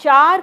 4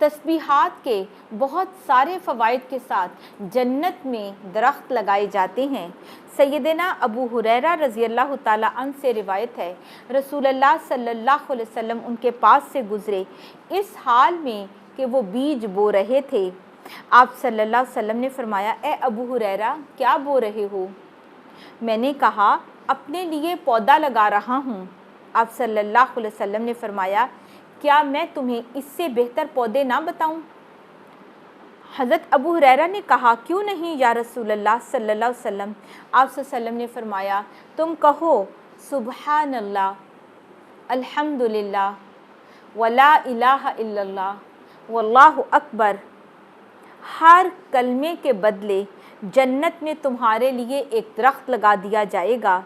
تسبیحات کے بہت سارے فوائد کے ساتھ جنت میں درخت لگائے جاتے ہیں۔ سیدنا ابو ہریرہ رضی اللہ تعالیٰ عنہ سے روایت ہے، رسول اللہ صلی اللہ علیہ وسلم ان کے پاس سے گزرے اس حال میں کہ وہ بیج بو رہے تھے۔ آپ صلی اللہ علیہ وسلم نے فرمایا، اے ابو ہریرہ کیا بو رہے ہو؟ میں نے کہا اپنے لیے پودا لگا رہا ہوں۔ آپ صلی اللہ علیہ وسلم نے فرمایا، کیا میں تمہیں اس سے بہتر پودے نہ بتاؤں؟ حضرت ابو ہریرہ نے کہا، کیوں نہیں یا رسول اللہ صلی اللہ علیہ وسلم؟ آپ صلی اللہ علیہ وسلم نے فرمایا، تم کہو سبحان اللہ، الحمدللہ، ولا الہ الا اللہ، واللہ اکبر۔ ہر کلمے کے بدلے جنت میں تمہارے لیے ایک درخت لگا دیا جائے گا۔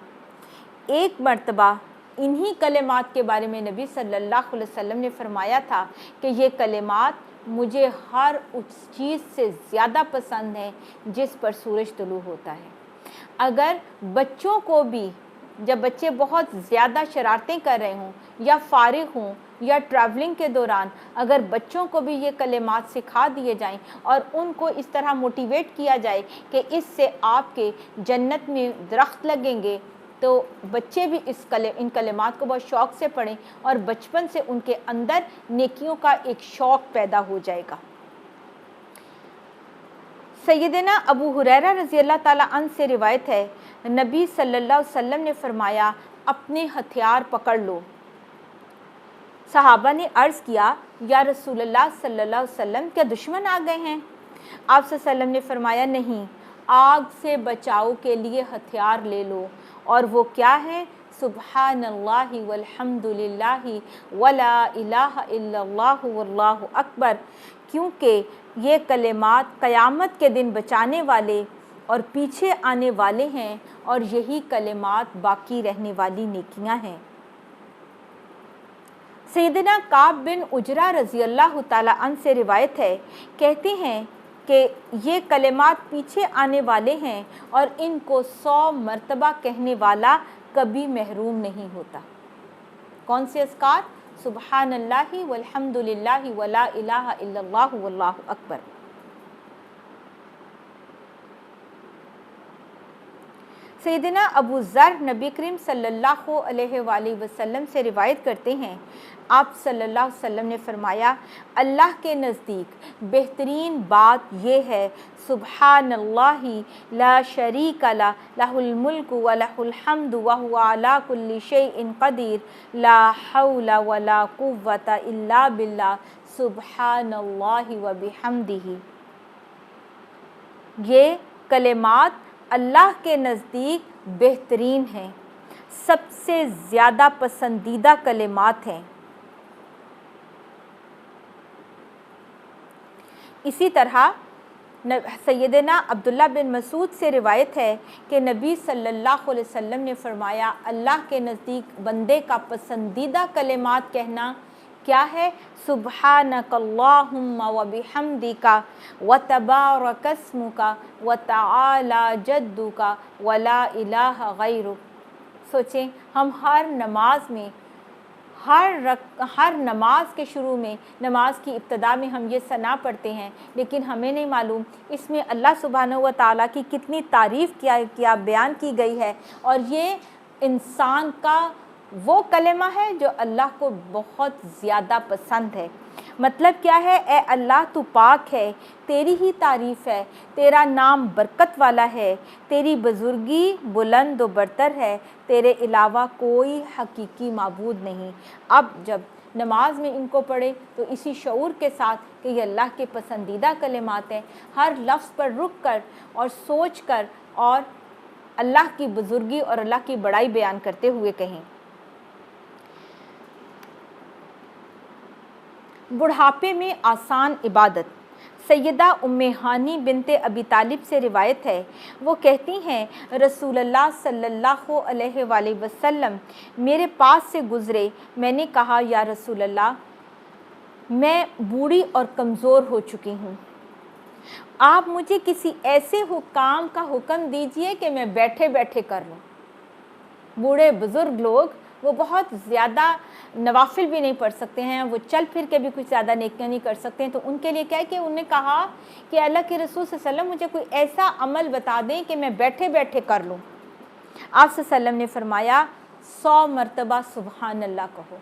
ایک مرتبہ انہی کلمات کے بارے میں نبی صلی اللہ علیہ وسلم نے فرمایا تھا کہ یہ کلمات مجھے ہر اس چیز سے زیادہ پسند ہیں جس پر سورج طلوع ہوتا ہے۔ اگر بچوں کو بھی، جب بچے بہت زیادہ شرارتیں کر رہے ہوں یا فارغ ہوں یا ٹریولنگ کے دوران، اگر بچوں کو بھی یہ کلمات سکھا دیے جائیں اور ان کو اس طرح موٹیویٹ کیا جائے کہ اس سے آپ کے جنت میں درخت لگیں گے، تو بچے بھی ان کلمات کو بہت شوق سے پڑھیں اور بچپن سے ان کے اندر نیکیوں کا ایک شوق پیدا ہو جائے گا۔ سیدنا ابو ہریرہ رضی اللہ تعالیٰ عنہ سے روایت ہے، نبی صلی اللہ علیہ وسلم نے فرمایا، اپنے ہتھیار پکڑ لو۔ صحابہ نے عرض کیا، یا رسول اللہ صلی اللہ علیہ وسلم کیا دشمن آ گئے ہیں؟ آپ صلی اللہ علیہ وسلم نے فرمایا، نہیں، آگ سے بچاؤ کے لیے ہتھیار لے لو، اور وہ کیا ہے؟ سبحان اللہ والحمد للہ ولا الہ الا اللہ واللہ اکبر، کیونکہ یہ کلمات قیامت کے دن بچانے والے اور پیچھے آنے والے ہیں، اور یہی کلمات باقی رہنے والی نیکیاں ہیں۔ سیدنا کعب بن عجرہ رضی اللہ تعالیٰ عنہ سے روایت ہے، کہتے ہیں کہ یہ کلمات پیچھے آنے والے ہیں اور ان کو 100 مرتبہ کہنے والا کبھی محروم نہیں ہوتا۔ کون سے اذکار؟ سبحان اللہ والحمد للہ ولا الہ الا اللہ واللہ اکبر۔ سیدنا ابو ذر نبی کریم صلی اللہ علیہ وآلہ وسلم سے روایت کرتے ہیں، آپ صلی اللہ علیہ وسلم نے فرمایا، اللہ کے نزدیک بہترین بات یہ ہے، سبحان اللہ لا شریک لہ، لہ الملک و لہ الحمد وہو علی کل شیء قدیر، لا حول ولا قوۃ الا باللہ، سبحان اللہ وبحمدہ۔ یہ کلمات اللہ کے نزدیک بہترین ہیں، سب سے زیادہ پسندیدہ کلمات ہیں۔ اسی طرح سیدنا عبداللہ بن مسعود سے روایت ہے کہ نبی صلی اللہ علیہ وسلم نے فرمایا، اللہ کے نزدیک بندے کا پسندیدہ کلمات کہنا کیا ہے؟ سبحانک اللہم وبحمدک وتبارک اسمک وتعالی جدک ولا الہ غیرک۔ سوچیں، ہم ہر نماز میں، ہر نماز کے شروع میں، نماز کی ابتدا میں ہم یہ ثنا پڑھتے ہیں، لیکن ہمیں نہیں معلوم اس میں اللہ سبحانہ و تعالیٰ کی کتنی تعریف کیا بیان کی گئی ہے، اور یہ انسان کا وہ کلمہ ہے جو اللہ کو بہت زیادہ پسند ہے۔ مطلب کیا ہے؟ اے اللہ تو پاک ہے، تیری ہی تعریف ہے، تیرا نام برکت والا ہے، تیری بزرگی بلند و برتر ہے، تیرے علاوہ کوئی حقیقی معبود نہیں۔ اب جب نماز میں ان کو پڑھے تو اسی شعور کے ساتھ کہ یہ اللہ کے پسندیدہ کلمات ہیں، ہر لفظ پر رک کر اور سوچ کر اور اللہ کی بزرگی اور اللہ کی بڑائی بیان کرتے ہوئے کہیں۔ بڑھاپے میں آسان عبادت۔ سیدہ ام ہانی بنت ابی طالب سے روایت ہے، وہ کہتی ہیں، رسول اللہ صلی اللہ علیہ وآلہ وسلم میرے پاس سے گزرے، میں نے کہا، یا رسول اللہ، میں بوڑھی اور کمزور ہو چکی ہوں، آپ مجھے کسی ایسے کام کا حکم دیجئے کہ میں بیٹھے بیٹھے کر لوں۔ بوڑھے بزرگ لوگ وہ بہت زیادہ نوافل بھی نہیں پڑھ سکتے ہیں، وہ چل پھر کے بھی کچھ زیادہ نیکیاں نہیں کر سکتے ہیں، تو ان کے لیے کیا ہے کہ انہوں نے کہا کہ اللہ کے رسول صلی اللہ علیہ وسلم مجھے کوئی ایسا عمل بتا دیں کہ میں بیٹھے بیٹھے کر لوں۔ آپ صلی اللہ علیہ وسلم نے فرمایا 100 مرتبہ سبحان اللہ کہو،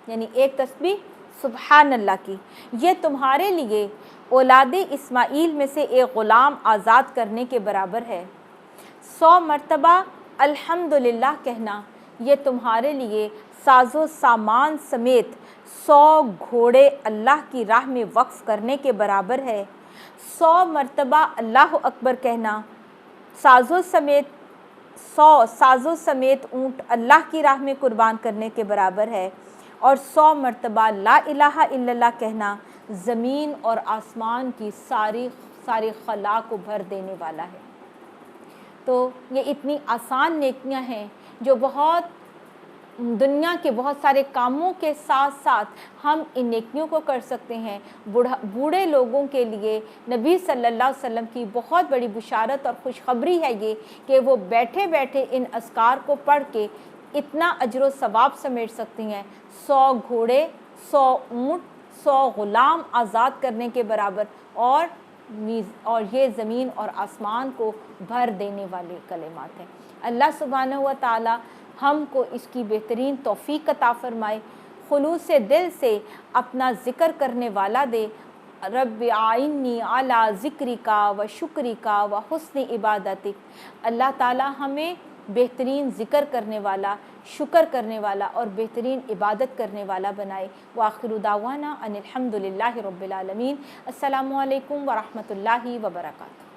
یعنی ایک تسبیح سبحان اللہ کی، یہ تمہارے لیے اولاد اسماعیل میں سے ایک غلام آزاد کرنے کے برابر ہے۔ 100 مرتبہ الحمدللہ کہنا، یہ تمہارے لیے ساز و سامان سمیت 100 گھوڑے اللہ کی راہ میں وقف کرنے کے برابر ہے۔ 100 مرتبہ اللہ اکبر کہنا، ساز و سمیت اونٹ اللہ کی راہ میں قربان کرنے کے برابر ہے، اور 100 مرتبہ لا الہ الا اللہ کہنا زمین اور آسمان کی ساری خلا کو بھر دینے والا ہے۔ تو یہ اتنی آسان نیکیاں ہیں جو بہت دنیا کے بہت سارے کاموں کے ساتھ ساتھ ہم ان نیکیوں کو کر سکتے ہیں۔ بوڑھے لوگوں کے لیے نبی صلی اللہ علیہ وسلم کی بہت بڑی بشارت اور خوشخبری ہے یہ کہ وہ بیٹھے بیٹھے ان اذکار کو پڑھ کے اتنا اجر و ثواب سمیٹ سکتی ہیں، 100 گھوڑے، 100 اونٹ، 100 غلام آزاد کرنے کے برابر، اور یہ زمین اور آسمان کو بھر دینے والے کلمات ہیں۔ اللہ سبحانہ و تعالی ہم کو اس کی بہترین توفیق عطا فرمائے، خلوص دل سے اپنا ذکر کرنے والا دے۔ رب اعنی علی ذکرک و شکرک و حسن عبادتک، اللہ تعالی ہمیں بہترین ذکر کرنے والا، شکر کرنے والا اور بہترین عبادت کرنے والا بنائے۔ وآخر دعوانا ان الحمد للہ رب العالمین۔ السلام علیکم ورحمۃ اللہ وبرکاتہ۔